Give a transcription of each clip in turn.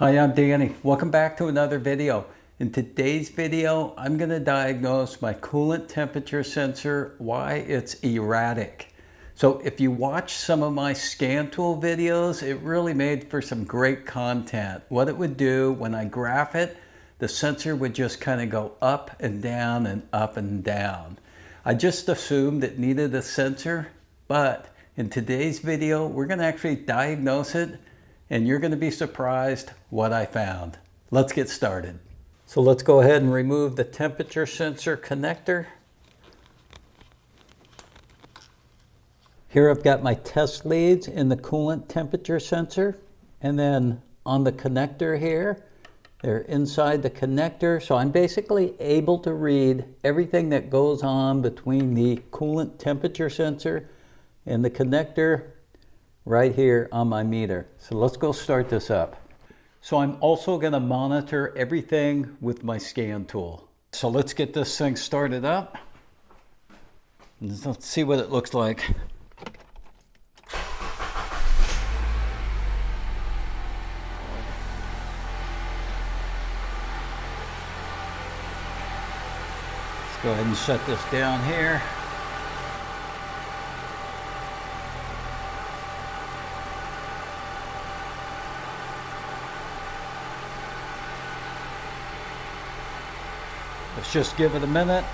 Hi, I'm Danny. Welcome back to another video. In today's video, I'm going to diagnose my coolant temperature sensor, why it's erratic. So if you watch some of my scan tool videos, it really made for some great content. What it would do when I graph it, the sensor would just kind of go up and down and up and down. I just assumed it needed a sensor, but in today's video, we're going to actually diagnose it, and you're going to be surprised what I found. Let's get started. So let's go ahead and remove the temperature sensor connector. Here I've got my test leads in the coolant temperature sensor, and then on the connector here, they're inside the connector. So I'm basically able to read everything that goes on between the coolant temperature sensor and the connector right here on my meter. So let's go start this up. So I'm also going to monitor everything with my scan tool. So let's get this thing started up. Let's see what it looks like. Let's go ahead and shut this down here. Let's just give it a minute.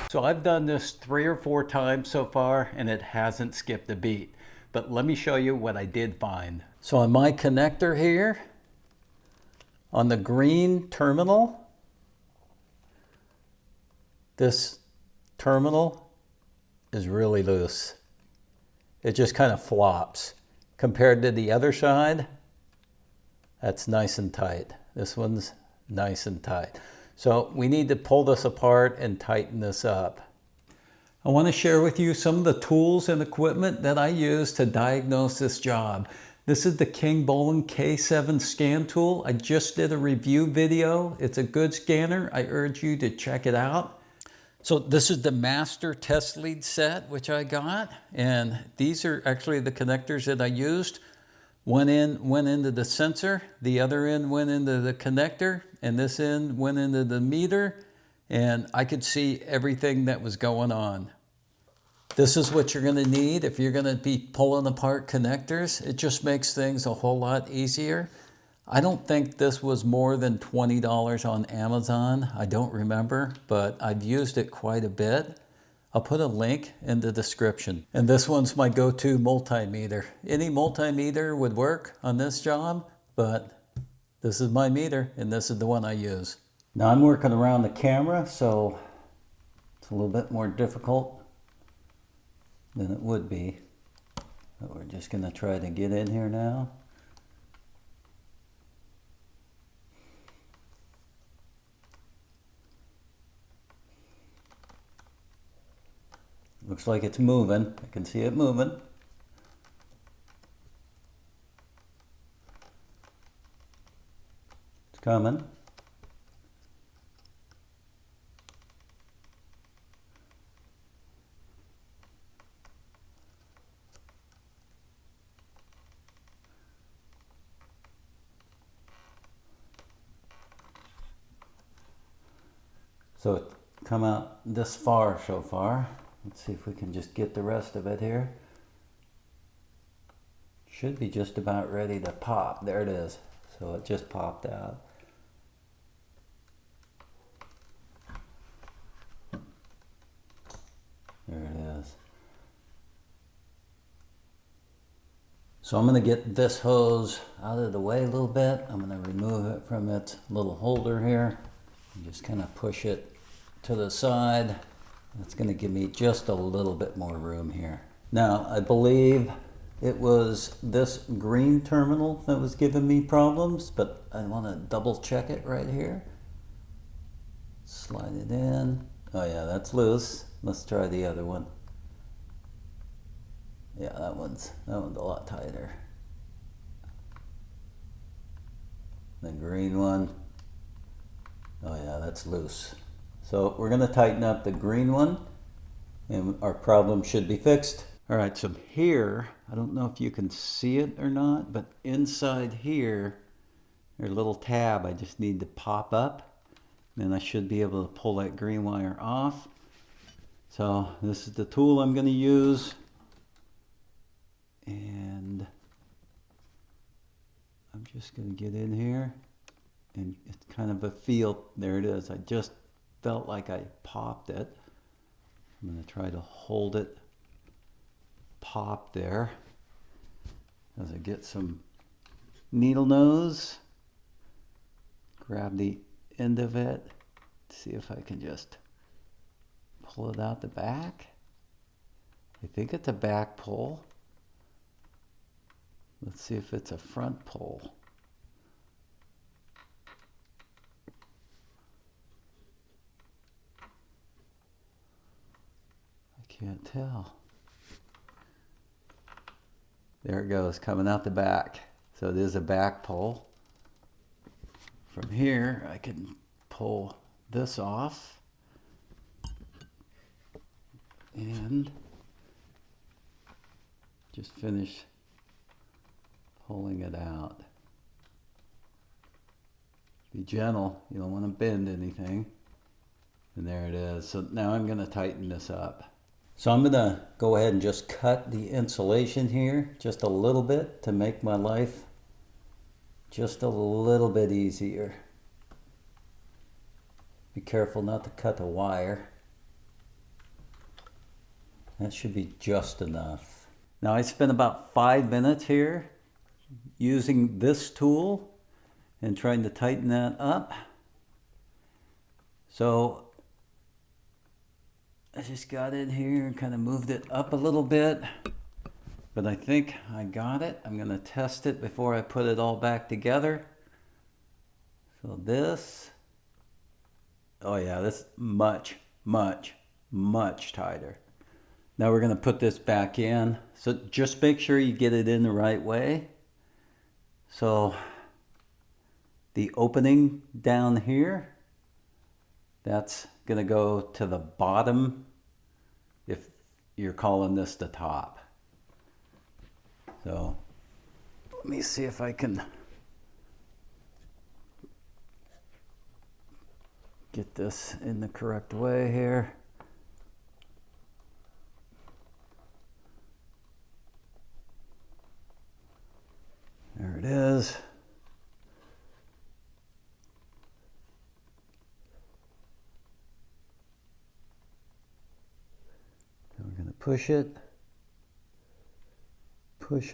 So I've done this 3 or 4 times so far, and it hasn't skipped a beat. But let me show you what I did find. So on my connector here, on the green terminal, this terminal is really loose. It just kind of flops. Compared to the other side, that's nice and tight. This one's nice and tight. So we need to pull this apart and tighten this up. I want to share with you some of the tools and equipment that I use to diagnose this job. This is the King Bolin K7 scan tool. I just did a review video. It's a good scanner. I urge you to check it out. So this is the master test lead set, which I got. And these are actually the connectors that I used. One end went into the sensor, the other end went into the connector, and this end went into the meter. And I could see everything that was going on. This is what you're going to need if you're going to be pulling apart connectors. It just makes things a whole lot easier. I don't think this was more than $20 on Amazon. I don't remember, but I've used it quite a bit. I'll put a link in the description. And this one's my go-to multimeter. Any multimeter would work on this job, but this is my meter, and this is the one I use. Now I'm working around the camera, so it's a little bit more difficult than it would be. But we're just going to try to get in here now. Looks like it's moving. I can see it moving. It's coming. So it's come out this far so far. Let's see if we can just get the rest of it here. Should be just about ready to pop. There it is. So it just popped out. There it is. So I'm going to get this hose out of the way a little bit. I'm going to remove it from its little holder here. And just kind of push it to the side. That's going to give me just a little bit more room here. Now, I believe it was this green terminal that was giving me problems, but I want to double check it right here. Slide it in. Oh yeah, that's loose. Let's try the other one. Yeah, that one's a lot tighter. The green one, that's loose. So we're going to tighten up the green one and our problem should be fixed. All right, so here, I don't know if you can see it or not, but inside here, there's a little tab I just need to pop up. Then I should be able to pull that green wire off. So this is the tool I'm going to use. And I'm just going to get in here. And it's kind of a feel. There it is. I just felt like I popped it. I'm going to try to hold it pop there as I get some needle nose. Grab the end of it. See if I can just pull it out the back. I think it's a back pull. Let's see if it's a front pull. I can't tell. There it goes, coming out the back. So it is a back pull. From here, I can pull this off and just finish pulling it out. Be gentle, you don't want to bend anything. And there it is. So now I'm going to tighten this up. So I'm going to go ahead and just cut the insulation here just a little bit to make my life just a little bit easier. Be careful not to cut the wire. That should be just enough. Now I spent about 5 minutes here using this tool and trying to tighten that up. So I just got in here and kind of moved it up a little bit, but I think I got it. I'm going to test it before I put it all back together. So this, oh yeah, this is much, much, much tighter. Now we're going to put this back in. So just make sure you get it in the right way. So the opening down here, that's going to go to the bottom if you're calling this the top. So let me see if I can get this in the correct way here. There it is. Then we're going to push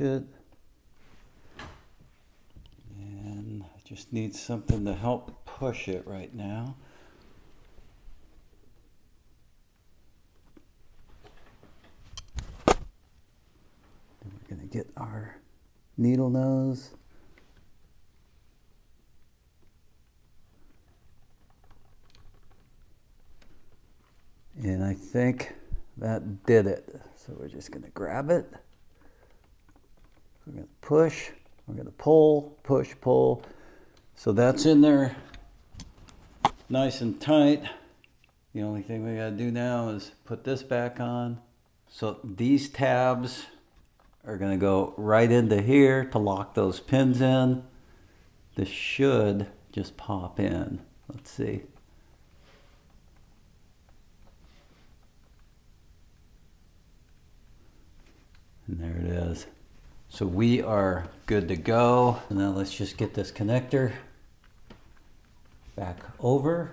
it, and I just need something to help push it right now. Then we're going to get our needle nose. And I think that did it. So we're just going to grab it. We're going to push. We're going to pull, push, pull. So that's in there nice and tight. The only thing we got to do now is put this back on. So these tabs are going to go right into here to lock those pins in. This should just pop in. Let's see. And there it is. So we are good to go. Now let's just get this connector back over.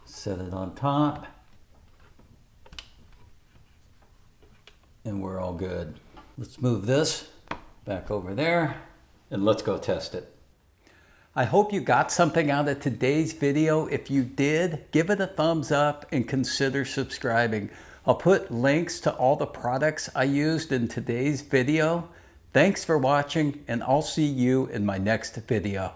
Set it on top. And we're all good. Let's move this back over there and let's go test it. I hope you got something out of today's video. If you did, give it a thumbs up and consider subscribing. I'll put links to all the products I used in today's video. Thanks for watching, and I'll see you in my next video.